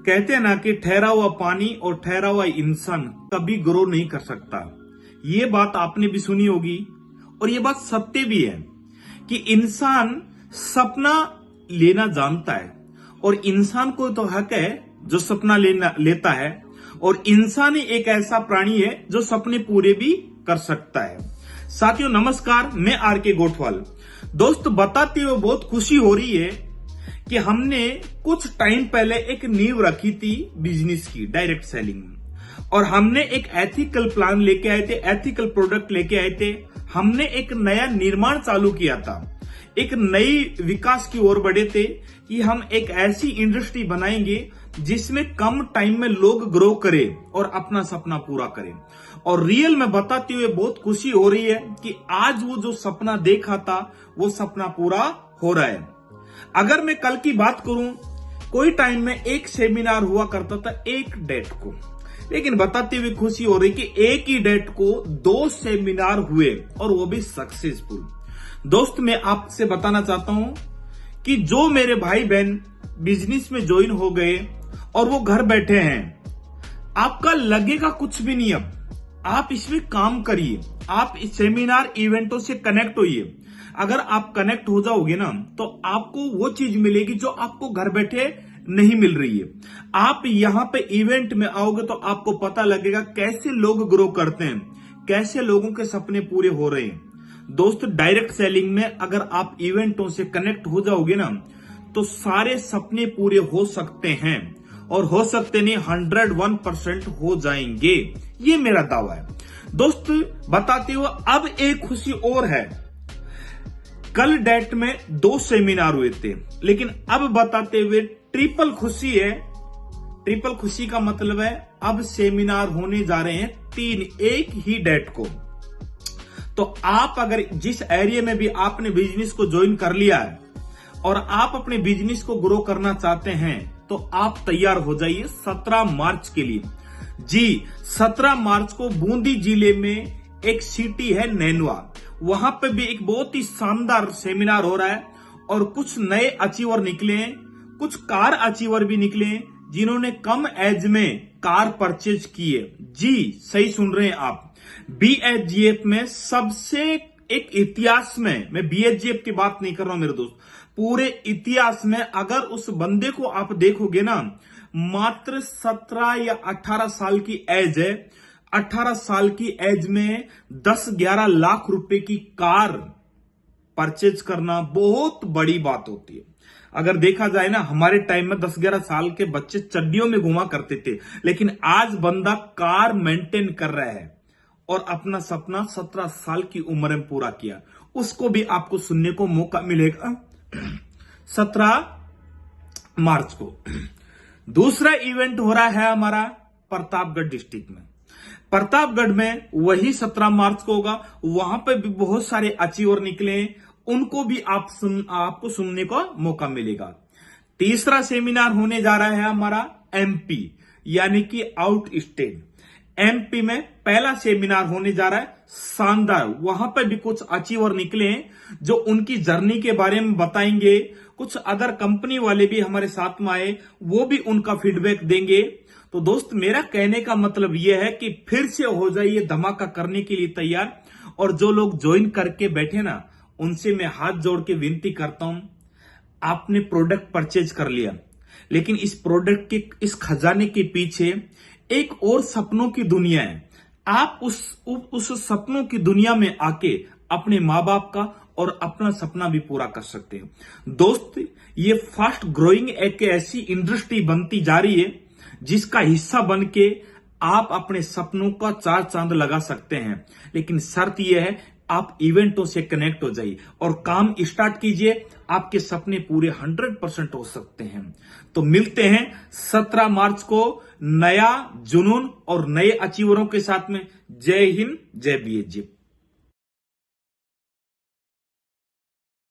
कहते हैं ना कि ठहरा हुआ पानी और ठहरा हुआ इंसान कभी ग्रो नहीं कर सकता। ये बात आपने भी सुनी होगी और ये बात सत्य भी है कि इंसान सपना लेना जानता है और इंसान को तो हक है जो सपना लेता है, और इंसान ही एक ऐसा प्राणी है जो सपने पूरे भी कर सकता है। साथियों नमस्कार, मैं आर.के. गोठवाल। दोस्त बताते हुए बहुत खुशी हो रही है कि हमने कुछ टाइम पहले एक नींव रखी थी बिजनेस की, डायरेक्ट सेलिंग, और हमने एक एथिकल प्लान लेके आए थे, एथिकल प्रोडक्ट लेके आए थे। हमने एक नया निर्माण चालू किया था, एक नई विकास की ओर बढ़े थे कि हम एक ऐसी इंडस्ट्री बनाएंगे जिसमें कम टाइम में लोग ग्रो करें और अपना सपना पूरा करें। और रियल में बताते हुए बहुत खुशी हो रही है कि आज वो जो सपना देखा था वो सपना पूरा हो रहा है। अगर मैं कल की बात करूं, कोई टाइम में एक सेमिनार हुआ करता था एक डेट को, लेकिन बताते हुए खुशी हो रही कि एक ही डेट को 2 सेमिनार हुए और वो भी सक्सेसफुल। दोस्त मैं आपसे बताना चाहता हूं कि जो मेरे भाई बहन बिजनेस में ज्वाइन हो गए और वो घर बैठे हैं, आपका लगेगा कुछ भी नहीं। अब आप इसमें काम करिए, आप इस सेमिनार इवेंटों से कनेक्ट होइए। अगर आप कनेक्ट हो जाओगे ना तो आपको वो चीज मिलेगी जो आपको घर बैठे नहीं मिल रही है। आप यहां पे इवेंट में आओगे तो आपको पता लगेगा कैसे लोग ग्रो करते हैं, कैसे लोगों के सपने पूरे हो रहे हैं। दोस्त डायरेक्ट सेलिंग में अगर आप इवेंटों से कनेक्ट हो जाओगे ना तो सारे सपने पूरे हो सकते हैं, और हो सकते नहीं 101% हो जाएंगे, ये मेरा दावा है। दोस्त बताते हुए अब एक खुशी और है, कल डेट में 2 सेमिनार हुए थे, लेकिन अब बताते हुए ट्रिपल खुशी है। ट्रिपल खुशी का मतलब है अब सेमिनार होने जा रहे हैं 3 एक ही डेट को। तो आप अगर जिस एरिया में भी आपने बिजनेस को ज्वाइन कर लिया है और आप अपने बिजनेस को ग्रो करना चाहते हैं तो आप तैयार हो जाइए 17 मार्च के लिए। जी 17 मार्च को बूंदी जिले में एक सिटी है नैनवा, वहां पे भी एक बहुत ही शानदार सेमिनार हो रहा है और कुछ नए अचीवर निकले हैं, कुछ कार अचीवर भी निकले हैं जिन्होंने कम एज में कार परचेज की है। जी सही सुन रहे हैं आप, बीएचजीएफ में सबसे एक इतिहास में, मैं बीएचजीएफ की बात नहीं कर रहा हूं मेरे दोस्त, पूरे इतिहास में अगर उस बंदे को आप देखोगे ना, मात्र 17 या 18 साल की एज है। 18 साल की एज में 10-11 लाख रुपए की कार परचेज करना बहुत बड़ी बात होती है। अगर देखा जाए ना, हमारे टाइम में 10-11 साल के बच्चे चड्डियों में घुमा करते थे, लेकिन आज बंदा कार मेंटेन कर रहा है और अपना सपना 17 साल की उम्र में पूरा किया। उसको भी आपको सुनने को मौका मिलेगा 17 मार्च को। दूसरा इवेंट हो रहा है हमारा प्रतापगढ़ डिस्ट्रिक्ट में। प्रतापगढ़ में वही 17 मार्च को होगा, वहां पे भी बहुत सारे अचीवर निकले हैं, उनको भी आपको सुनने का मौका मिलेगा। तीसरा सेमिनार होने जा रहा है हमारा एमपी, यानी कि आउट स्टेट। एमपी में पहला सेमिनार होने जा रहा है शानदार, वहां पर भी कुछ अचीवर निकले हैं जो उनकी जर्नी के बारे में बताएंगे। कुछ अदर कंपनी वाले भी हमारे साथ में आए, वो भी उनका फीडबैक देंगे। तो दोस्त मेरा कहने का मतलब यह है कि फिर से हो जाइए धमाका करने के लिए तैयार। और जो लोग ज्वाइन करके बैठे ना, उनसे मैं हाथ जोड़ के विनती करता हूं, आपने प्रोडक्ट परचेज कर लिया, लेकिन इस प्रोडक्ट के, इस खजाने के पीछे एक और सपनों की दुनिया है। आप उस सपनों की दुनिया में आके अपने माँ बाप का और अपना सपना भी पूरा कर सकते हैं। दोस्त ये फास्ट ग्रोइंग एक ऐसी इंडस्ट्री बनती जा रही है जिसका हिस्सा बन के आप अपने सपनों का 4 चांद लगा सकते हैं, लेकिन शर्त यह है आप इवेंटों से कनेक्ट हो जाइए और काम स्टार्ट कीजिए, आपके सपने पूरे 100% हो सकते हैं। तो मिलते हैं 17 मार्च को नया जुनून और नए अचीवरों के साथ में। जय हिंद, जय बीएचजी।